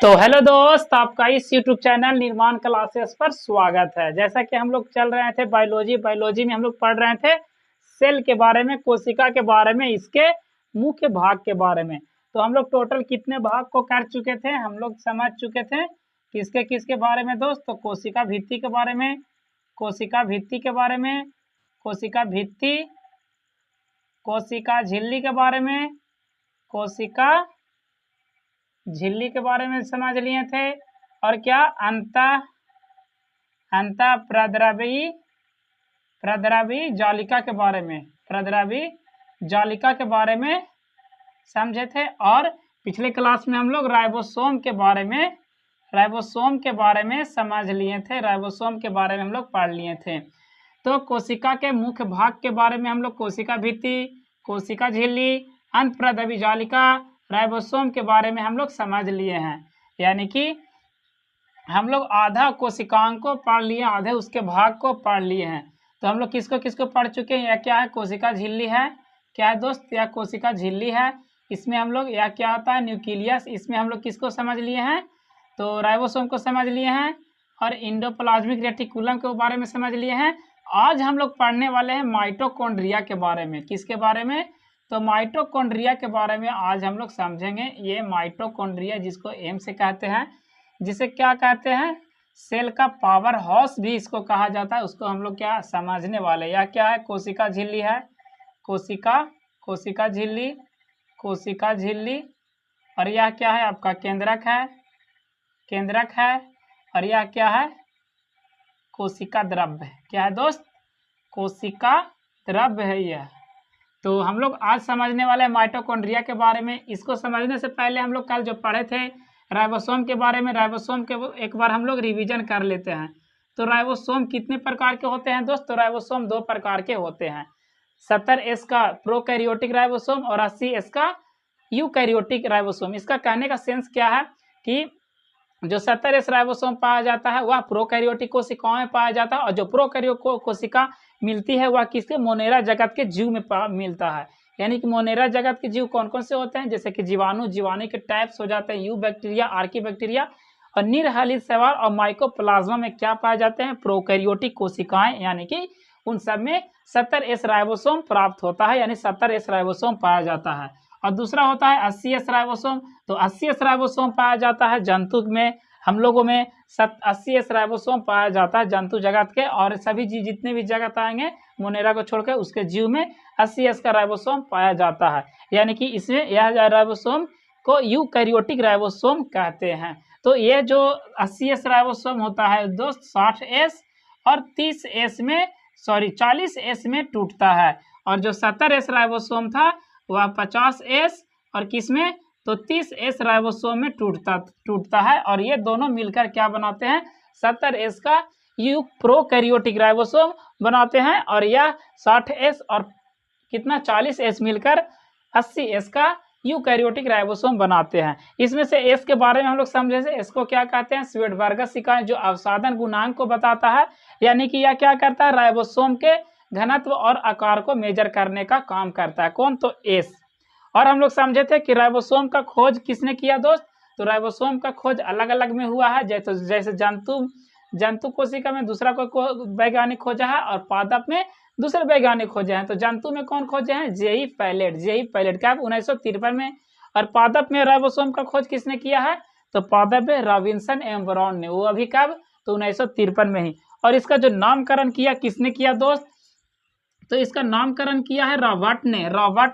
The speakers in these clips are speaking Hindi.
तो हेलो दोस्त, आपका इस यूट्यूब चैनल निर्माण क्लासेस पर स्वागत है। जैसा कि हम लोग चल रहे थे बायोलॉजी में हम लोग पढ़ रहे थे सेल के बारे में, कोशिका के बारे में, इसके मुख्य भाग के बारे में। तो हम लोग टोटल कितने भाग को कर चुके थे, हम लोग समझ चुके थे किसके किसके बारे में दोस्त। तो कोशिका भित्ति के बारे में, कोशिका भित्ति के बारे में, कोशिका भित्ति, कोशिका झिल्ली के बारे में, कोशिका झिल्ली के बारे में समझ लिए थे, और क्या अंत प्रद्रवी जालिका के बारे में, प्रद्रवी जालिका के बारे में समझे थे। और पिछले क्लास में हम लोग राइबोसोम के बारे में समझ लिए थे, राइबोसोम के बारे में हम लोग पढ़ लिए थे। तो कोशिका के मुख्य भाग के बारे में हम लोग कोशिका भित्ति, कोशिका झिल्ली, अंत प्रद्रवी जालिका, राइबोसोम के बारे में हम लोग समझ लिए हैं। यानी कि हम लोग आधा कोशिकांग को पढ़ लिए, आधे उसके भाग को पढ़ लिए हैं। तो हम लोग किसको किसको पढ़ चुके हैं। यह क्या है, कोशिका झिल्ली है। क्या है दोस्त, यह कोशिका झिल्ली है। इसमें हम लोग, यह क्या होता है, न्यूक्लियस। इसमें हम लोग किसको समझ लिए हैं, तो राइबोसोम को समझ लिए हैं, और इंडोप्लाज्मिक रेटिकुलम के बारे में समझ लिए हैं। आज हम लोग पढ़ने वाले हैं माइटोकॉन्ड्रिया के बारे में। किसके बारे में, तो माइटोकॉन्ड्रिया के बारे में आज हम लोग समझेंगे। ये माइटोकॉन्ड्रिया जिसको एम से कहते हैं, जिसे क्या कहते हैं, सेल का पावर हाउस भी इसको कहा जाता है, उसको हम लोग क्या समझने वाले। यह क्या है, कोशिका झिल्ली है, कोशिका झिल्ली, कोशिका झिल्ली। और यह क्या है, आपका केंद्रक है। और यह क्या है, कोशिका द्रव्य। क्या है दोस्त, कोशिका द्रव्य है यह। तो हम लोग आज समझने वाले हैं माइटोकॉन्ड्रिया के बारे में। इसको समझने से पहले हम लोग कल जो पढ़े थे राइबोसोम के बारे में, राइबोसोम के एक बार हम लोग रिवीजन कर लेते हैं। तो राइबोसोम कितने प्रकार के होते हैं दोस्त, तो राइबोसोम 2 प्रकार के होते हैं। 70S का प्रोकैरियोटिक राइबोसोम और 80S का यूकैरियोटिक राइबोसोम। इसका कहने का सेंस क्या है कि जो 70S राइबोसोम पाया जाता है वह प्रोकैरियोटिक कोशिकाओं में पाया जाता है, और जो प्रोकैरियोटिक कोशिका मिलती है वह किसके, मोनेरा जगत के जीव में मिलता है। यानी कि मोनेरा जगत के जीव कौन कौन से होते हैं, जैसे कि जीवाणु के टाइप्स हो जाते हैं, यू बैक्टीरिया, आर्की बैक्टीरिया, और निरहलित शैवाल और माइकोप्लाज्मा में क्या पाए जाते हैं, प्रोकैरियोटिक कोशिकाएं। यानी कि उन सब में 70S राइबोसोम प्राप्त होता है, यानी 70S राइबोसोम पाया जाता है। और दूसरा होता है 80S राइबोसोम। तो 80S राइबोसोम पाया जाता है जंतु में, हम लोगों में 80S राइबोसोम पाया जाता है जंतु जगत के, और सभी जीव जितने भी जगत आएंगे मोनेरा को छोड़कर उसके जीव में 80S का राइबोसोम पाया जाता है। यानी कि इसमें यह राइबोसोम को यूकैरियोटिक राइबोसोम कहते हैं। तो ये जो 80S राइबोसोम होता है दोस्त 60S और 40S में टूटता है, और जो 70S राइबोसोम था वह 50S और किस में, तो 30S राइबोसोम में टूटता है। और ये दोनों मिलकर क्या बनाते हैं, 70S का प्रोकैरियोटिक राइबोसोम बनाते हैं, और यह 60S और कितना 40S मिलकर 80S का यूकैरियोटिक राइबोसोम बनाते हैं। इसमें से S के बारे में हम लोग समझे थे, इसको क्या कहते हैं, श्वेटबर्गर इकाई, जो अवसादन गुणांक को बताता है। यानी कि यह क्या करता है, राइबोसोम के घनत्व और आकार को मेजर करने का काम करता है। कौन, तो S। और हम लोग समझे थे कि राइबोसोम का खोज किसने किया दोस्त, तो राइबोसोम का खोज अलग अलग में हुआ है। जैसे जंतु कोशिका में दूसरा कोई वैज्ञानिक खोजा है, और पादप में दूसरे वैज्ञानिक खोजे हैं। तो जंतु में कौन खोजे हैं, जेई पैलेट कब, 1953 में। और पादप में राइबोसोम का खोज किसने किया है, तो पादप में रॉबिन्सन एवं ब्राउन ने, वो अभी कब, तो 1953 में ही। और इसका जो नामकरण किया किसने किया दोस्त, तो इसका नामकरण किया है रॉबर्ट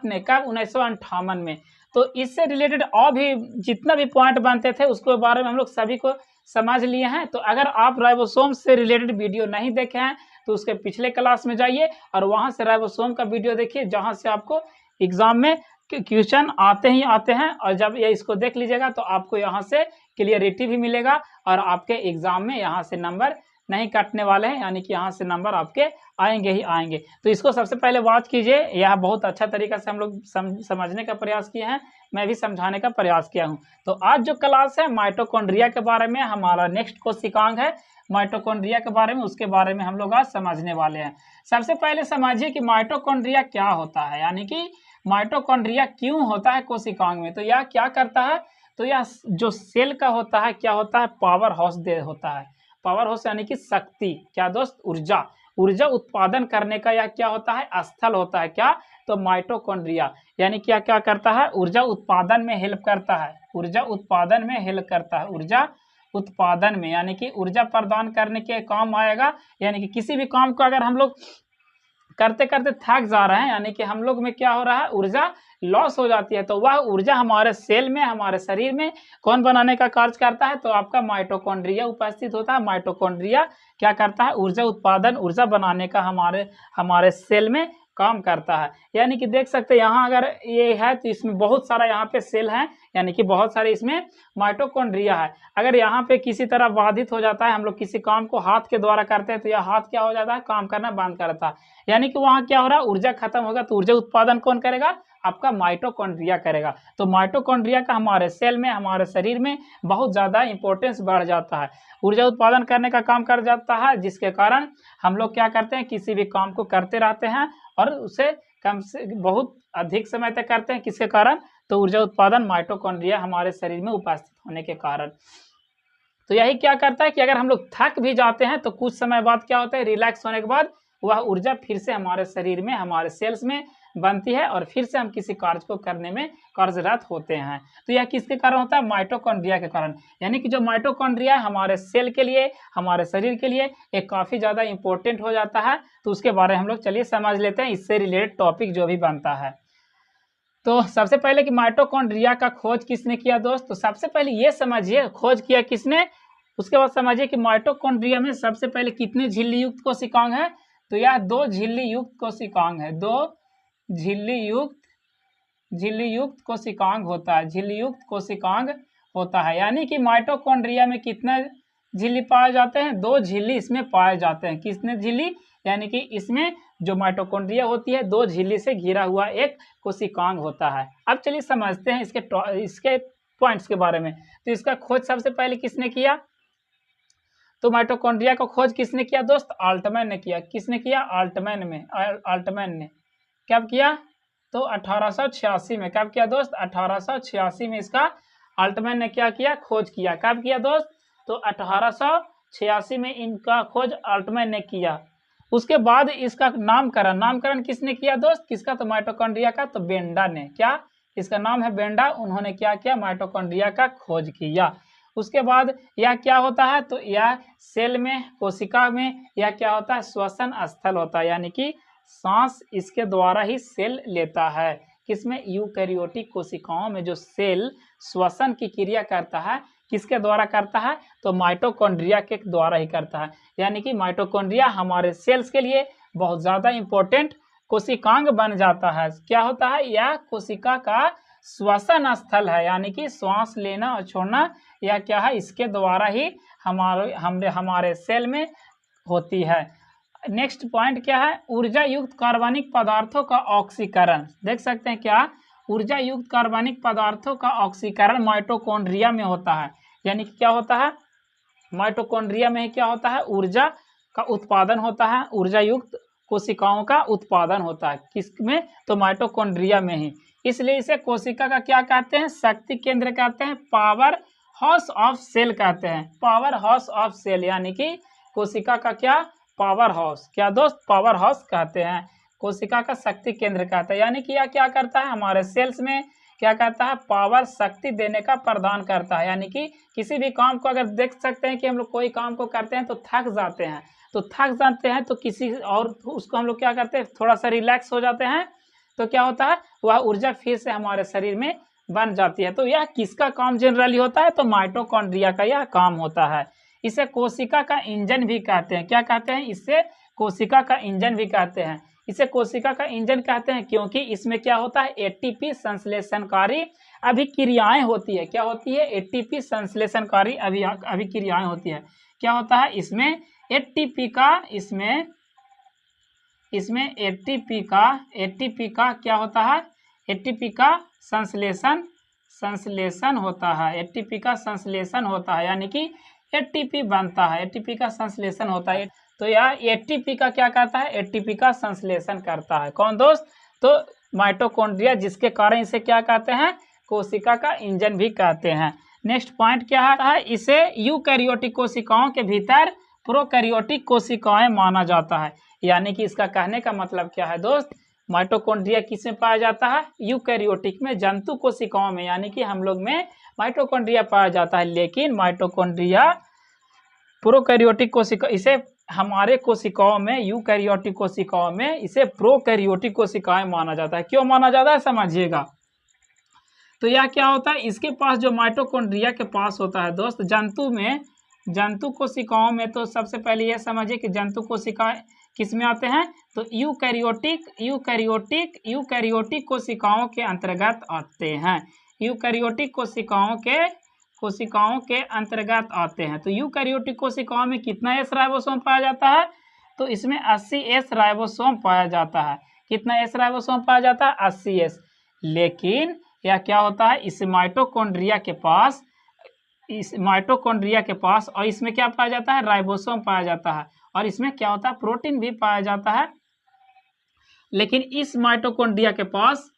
ने कब, 1958 में। तो इससे रिलेटेड और भी जितना भी पॉइंट बनते थे उसके बारे में हम लोग सभी को समझ लिए हैं। तो अगर आप राइबोसोम से रिलेटेड वीडियो नहीं देखे हैं तो उसके पिछले क्लास में जाइए और वहां से राइबोसोम का वीडियो देखिए, जहां से आपको एग्जाम में क्वेश्चन आते हैं। और जब ये इसको देख लीजिएगा तो आपको यहाँ से क्लियरिटी भी मिलेगा, और आपके एग्जाम में यहाँ से नंबर नहीं कटने वाले हैं, यानी कि यहाँ से नंबर आपके आएंगे ही आएंगे। तो इसको सबसे पहले वॉच कीजिए, यह बहुत अच्छा तरीका से हम लोग समझने का प्रयास किए हैं, मैं भी समझाने का प्रयास किया हूँ। तो आज जो क्लास है माइटोकॉन्ड्रिया के बारे में, हमारा नेक्स्ट कोशिकांग है माइटोकॉन्ड्रिया के बारे में, उसके बारे में हम लोग आज समझने वाले हैं। सबसे पहले समझिए कि माइटोकॉन्ड्रिया क्या होता है, यानी कि माइटोकॉन्ड्रिया क्यों होता है कोशिकांग में। तो यह क्या करता है, तो यह जो सेल का होता है क्या होता है, पावर हाउस दे होता है। पावर हाउस यानी कि शक्ति, क्या दोस्त, ऊर्जा, ऊर्जा उत्पादन करने का यह क्या होता है, स्थल होता है। क्या, तो माइटोकॉन्ड्रिया यानी क्या क्या करता है, ऊर्जा उत्पादन में हेल्प करता है, ऊर्जा उत्पादन में हेल्प करता है, ऊर्जा उत्पादन में यानी कि ऊर्जा प्रदान करने के काम आएगा। यानी कि किसी भी काम को अगर हम लोग करते करते थक जा रहे हैं, यानी कि हम लोग में क्या हो रहा है, ऊर्जा लॉस हो जाती है, तो वह ऊर्जा हमारे सेल में, हमारे शरीर में कौन बनाने का कार्य करता है, तो आपका माइटोकॉन्ड्रिया उपस्थित होता है। माइटोकॉन्ड्रिया क्या करता है, ऊर्जा उत्पादन, ऊर्जा बनाने का हमारे सेल में काम करता है। यानी कि देख सकते हैं यहाँ अगर ये है तो इसमें बहुत सारा यहाँ पे सेल है, यानी कि बहुत सारे इसमें माइटोकॉन्ड्रिया है। अगर यहाँ पे किसी तरह बाधित हो जाता है, हम लोग किसी काम को हाथ के द्वारा करते हैं तो यह हाथ क्या हो जाता है, काम करना बंद करता है। यानी कि वहाँ क्या हो रहा है, ऊर्जा खत्म होगा, तो ऊर्जा उत्पादन कौन करेगा, आपका माइटोकॉन्ड्रिया करेगा। तो माइटोकॉन्ड्रिया का हमारे सेल में, हमारे शरीर में बहुत ज़्यादा इंपॉर्टेंस बढ़ जाता है, ऊर्जा उत्पादन करने का काम कर जाता है, जिसके कारण हम लोग क्या करते हैं, किसी भी काम को करते रहते हैं और उसे कम से बहुत अधिक समय तक करते हैं। किसके कारण, तो ऊर्जा उत्पादन माइटोकॉन्ड्रिया हमारे शरीर में उपस्थित होने के कारण। तो यही क्या करता है कि अगर हम लोग थक भी जाते हैं तो कुछ समय बाद क्या होता है, रिलैक्स होने के बाद वह ऊर्जा फिर से हमारे शरीर में, हमारे सेल्स में बनती है और फिर से हम किसी कार्य को करने में कार्यरत होते हैं। तो यह किसके कारण होता है, माइटोकॉन्ड्रिया के कारण। यानी कि जो माइटोकॉन्ड्रिया है हमारे सेल के लिए, हमारे शरीर के लिए एक काफ़ी ज़्यादा इंपॉर्टेंट हो जाता है। तो उसके बारे में हम लोग चलिए समझ लेते हैं, इससे रिलेटेड टॉपिक जो भी बनता है। तो सबसे पहले कि माइटोकॉन्ड्रिया का खोज किसने किया दोस्त, तो सबसे पहले ये समझिए खोज किया किसने। उसके बाद समझिए कि माइटोकॉन्ड्रिया में सबसे पहले कितने झिल्ली युक्त कोशिकांग है, तो यह 2 झिल्ली युक्त कोशिकांग है, 2 झिल्ली युक्त कोशिकांग होता है, झिल्ली युक्त कोशिकांग होता है। यानी कि माइटोकॉन्ड्रिया में कितने झिल्ली पाए जाते हैं, 2 झिल्ली इसमें पाए जाते हैं। कितने झिल्ली, यानी कि इसमें जो माइटोकॉन्ड्रिया होती है 2 झिल्ली से घिरा हुआ एक कोशिकांग होता है। अब चलिए समझते हैं इसके पॉइंट्स के बारे में। तो इसका खोज सबसे पहले किसने किया, तो माइटोकॉन्ड्रिया का खोज किसने किया दोस्त, आल्टमैन ने किया। किसने किया, आल्टमैन ने कब किया, तो 1886 में। कब किया दोस्त, 1886 में इसका आल्टमैन ने क्या किया, खोज किया। कब किया दोस्त, तो 1886 में इनका खोज आल्टमैन ने किया। उसके बाद इसका नामकरण किसने किया दोस्त, किसका, तो माइटोकॉन्ड्रिया का, तो बेंडा ने। क्या, इसका नाम है बेंडा, उन्होंने क्या किया, माइटोकॉन्ड्रिया का खोज किया। उसके बाद यह क्या होता है, तो यह सेल में, कोशिका में यह क्या होता है, श्वसन स्थल होता है। यानी कि सांस इसके द्वारा ही सेल लेता है। किसमें, यूकैरियोटिक कोशिकाओं में जो सेल श्वसन की क्रिया करता है, किसके द्वारा करता है, तो माइटोकॉन्ड्रिया के द्वारा ही करता है। यानी कि माइटोकॉन्ड्रिया हमारे सेल्स के लिए बहुत ज़्यादा इंपॉर्टेंट कोशिकांग बन जाता है। क्या होता है, यह कोशिका का श्वसन स्थल है, यानी कि श्वास लेना और छोड़ना यह क्या है, इसके द्वारा ही हमारे सेल में होती है। नेक्स्ट पॉइंट क्या है, ऊर्जा युक्त कार्बनिक पदार्थों का ऑक्सीकरण। देख सकते हैं क्या, ऊर्जा युक्त कार्बनिक पदार्थों का ऑक्सीकरण माइटोकॉन्ड्रिया में होता है। यानी कि क्या होता है, माइटोकॉन्ड्रिया में क्या होता है, ऊर्जा का उत्पादन होता है, ऊर्जा युक्त कोशिकाओं का उत्पादन होता है। किसमें, तो माइटोकॉन्ड्रिया में ही। इसलिए इसे कोशिका का क्या कहते हैं, शक्ति केंद्र कहते हैं, पावर हाउस ऑफ सेल कहते हैं, पावर हाउस ऑफ सेल। यानी कि कोशिका का क्या, पावर हाउस, क्या दोस्त, पावर हाउस कहते हैं, कोशिका का शक्ति केंद्र कहते हैं। यानी कि यह क्या करता है, हमारे सेल्स में क्या करता है, पावर, शक्ति देने का प्रदान करता है। यानी कि किसी भी काम को अगर देख सकते हैं कि हम लोग कोई काम को करते हैं तो थक जाते हैं, तो किसी और उसको हम लोग क्या करते हैं, थोड़ा सा रिलैक्स हो जाते हैं, तो क्या होता है, वह ऊर्जा फिर से हमारे शरीर में बन जाती है। तो यह किसका काम जनरली होता है, तो माइटोकॉन्ड्रिया का यह काम होता है। इसे कोशिका का इंजन भी कहते हैं। क्या कहते हैं, इससे कोशिका का इंजन भी कहते हैं। इसे कोशिका का इंजन कहते हैं क्योंकि इसमें क्या होता है, एटीपी संश्लेषणकारी अभिक्रियाएं होती है। क्या होती है, एटीपी संश्लेषणकारी अभिक्रियाएं होती है। क्या होता है, इसमें एटीपी का क्या होता है, एटीपी का संश्लेषण होता है, एटीपी का संश्लेषण होता है। यानी कि एटीपी बनता है, एटीपी का संश्लेषण होता है। तो यह एटीपी का क्या करता है, एटीपी का संश्लेषण करता है। कौन दोस्त, तो माइटोकॉन्ड्रिया, जिसके कारण इसे क्या कहते हैं, कोशिका का इंजन भी कहते हैं। नेक्स्ट पॉइंट क्या है, इसे यूकैरियोटिक कोशिकाओं के भीतर प्रोकैरियोटिक कोशिकाएं माना जाता है। यानी कि इसका कहने का मतलब क्या है दोस्त, माइटोकॉन्ड्रिया किस में पाया जाता है, यूकैरियोटिक में, जंतु कोशिकाओं में, यानी कि हम लोग में माइटोकॉन्ड्रिया पाया जाता है। लेकिन माइटोकॉन्ड्रिया प्रोकैरियोटिक कोशिका, इसे हमारे कोशिकाओं में, यूकैरियोटिक कोशिकाओं में इसे प्रोकैरियोटिक कोशिकाएं माना जाता है। क्यों माना जाता है समझिएगा। तो यह क्या होता है, इसके पास जो माइटोकॉन्ड्रिया के पास होता है दोस्त, जंतु में, जंतु कोशिकाओं में, तो सबसे पहले यह समझिए कि जंतु कोशिकाएं किस में आते हैं, तो यूकैरियोटिक कोशिकाओं के अंतर्गत आते हैं। यूकैरियोटिक कोशिकाओं के अंतर्गत आते हैं। तो यूकैरियोटिक कोशिकाओं में कितना एस राइबोसोम पाया जाता है, तो इसमें 80 एस राइबोसोम पाया जाता है। कितना एस राइबोसोम पाया जाता है, 80 एस। लेकिन यह क्या होता है, इस माइटोकॉन्ड्रिया के पास और इसमें क्या पाया जाता है, राइबोसोम पाया जाता है, और इसमें क्या होता है, प्रोटीन भी पाया जाता है। लेकिन इस माइटोकॉन्ड्रिया के पास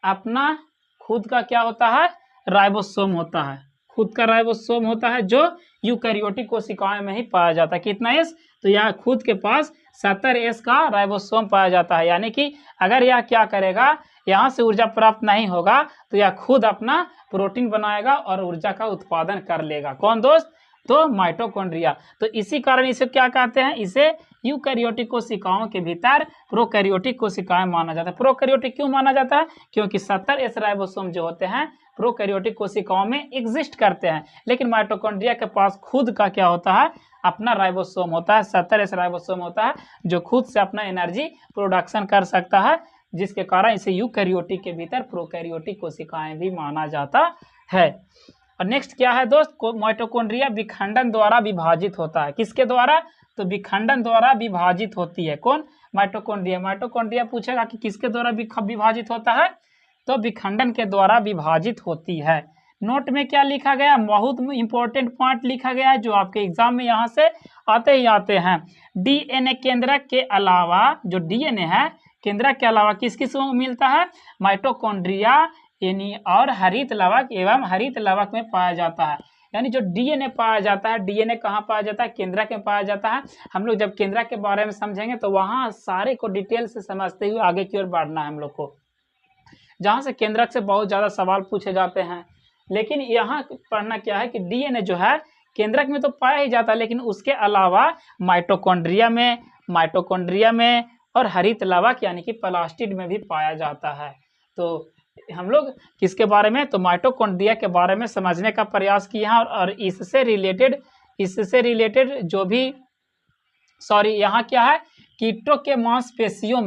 अपना खुद का क्या होता है, राइबोसोम होता है। खुद का राइबोसोम होता है जो यूकैरियोटिक कोशिकाओं में ही पाया जाता है। कितना एस, तो यह खुद के पास 70 एस का राइबोसोम पाया जाता है। यानी कि अगर यह क्या करेगा, यहाँ से ऊर्जा प्राप्त नहीं होगा तो यह खुद अपना प्रोटीन बनाएगा और ऊर्जा का उत्पादन कर लेगा। कौन दोस्त, तो माइटोकॉन्ड्रिया। तो इसी कारण इसे क्या कहते हैं, इसे यूकैरियोटिक कोशिकाओं के भीतर प्रोकैरियोटिक कोशिकाएं माना जाता है। प्रोकैरियोटिक क्यों माना जाता है, क्योंकि 70 एस राइबोसोम जो होते हैं प्रोकैरियोटिक कोशिकाओं में एग्जिस्ट करते हैं। लेकिन माइटोकॉन्ड्रिया के पास खुद का क्या होता है, अपना राइबोसोम होता है, 70 एस राइबोसोम होता है, जो खुद से अपना एनर्जी प्रोडक्शन कर सकता है, जिसके कारण इसे यूकैरियोटिक के भीतर प्रोकैरियोटिक कोशिकाएं भी माना जाता है। और नेक्स्ट क्या है दोस्त, माइटोकॉन्ड्रिया विखंडन द्वारा विभाजित होता है। किसके द्वारा, तो विखंडन द्वारा विभाजित होती है। कौन, माइटोकॉन्ड्रिया। माइटोकॉन्ड्रिया पूछेगा कि किसके द्वारा विभाजित होता है, तो विखंडन के द्वारा विभाजित होती है। नोट में क्या लिखा गया, बहुत इंपॉर्टेंट पॉइंट लिखा गया है जो आपके एग्जाम में यहाँ से आते ही आते हैं। डीएनए केंद्रक के अलावा, जो डीएनए है केंद्रक के अलावा किस किस को मिलता है, माइटोकॉन्ड्रिया और हरित लवक एवं हरित लवक में पाया जाता है। यानी जो डीएनए पाया जाता है, डीएनए कहाँ पाया जाता है, केंद्रक में पाया जाता है। हम लोग जब केंद्रक के बारे में समझेंगे तो वहाँ सारे को डिटेल से समझते हुए आगे की ओर बढ़ना है हम लोग को, जहाँ से केंद्रक से बहुत ज़्यादा सवाल पूछे जाते हैं। लेकिन यहाँ पढ़ना क्या है कि डीएनए जो है केंद्रक में तो पाया ही जाता है, लेकिन उसके अलावा माइटोकॉन्ड्रिया में और हरित लवक यानी कि प्लास्टिड में भी पाया जाता है। तो हम लोग किसके बारे में, तो माइटोकॉन्ड्रिया के बारे में समझने का प्रयास किए हैं। और इससे रिलेटेड जो भी यहाँ क्या है, कीटों के मांसपेशियों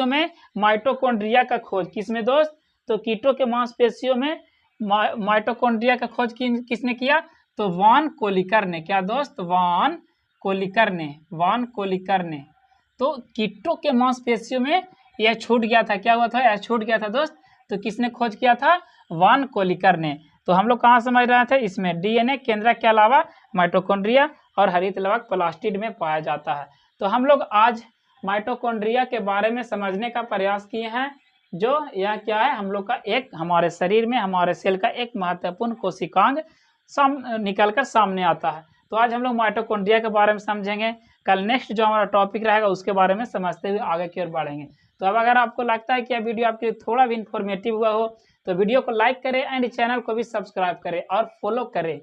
में माइटोकॉन्ड्रिया का खोज किसमें दोस्त, तो कीटों के मांसपेशियों में माइटोकॉन्ड्रिया का खोज किसने किया, तो वान कोलिकर ने। क्या दोस्त, वान कोलिकर ने। तो कीटों के मांसपेशियों में यह छूट गया था। क्या हुआ था, यह छूट गया था दोस्त, तो किसने खोज किया था, वान कोलिकर ने। तो हम लोग कहाँ समझ रहे थे, इसमें डीएनए केंद्रक के अलावा माइटोकॉन्ड्रिया और हरित लवक प्लास्टिड में पाया जाता है। तो हम लोग आज माइटोकॉन्ड्रिया के बारे में समझने का प्रयास किए हैं, जो यह क्या है, हम लोग का एक, हमारे शरीर में हमारे सेल का एक महत्वपूर्ण कोशिकांग निकल कर सामने आता है। तो आज हम लोग माइटोकॉन्ड्रिया के बारे में समझेंगे। कल नेक्स्ट जो हमारा टॉपिक रहेगा उसके बारे में समझते हुए आगे की ओर बढ़ेंगे। तो अब अगर आपको लगता है कि यह वीडियो आपके लिए थोड़ा भी इन्फॉर्मेटिव हुआ हो तो वीडियो को लाइक करें एंड चैनल को भी सब्सक्राइब करें और फॉलो करें।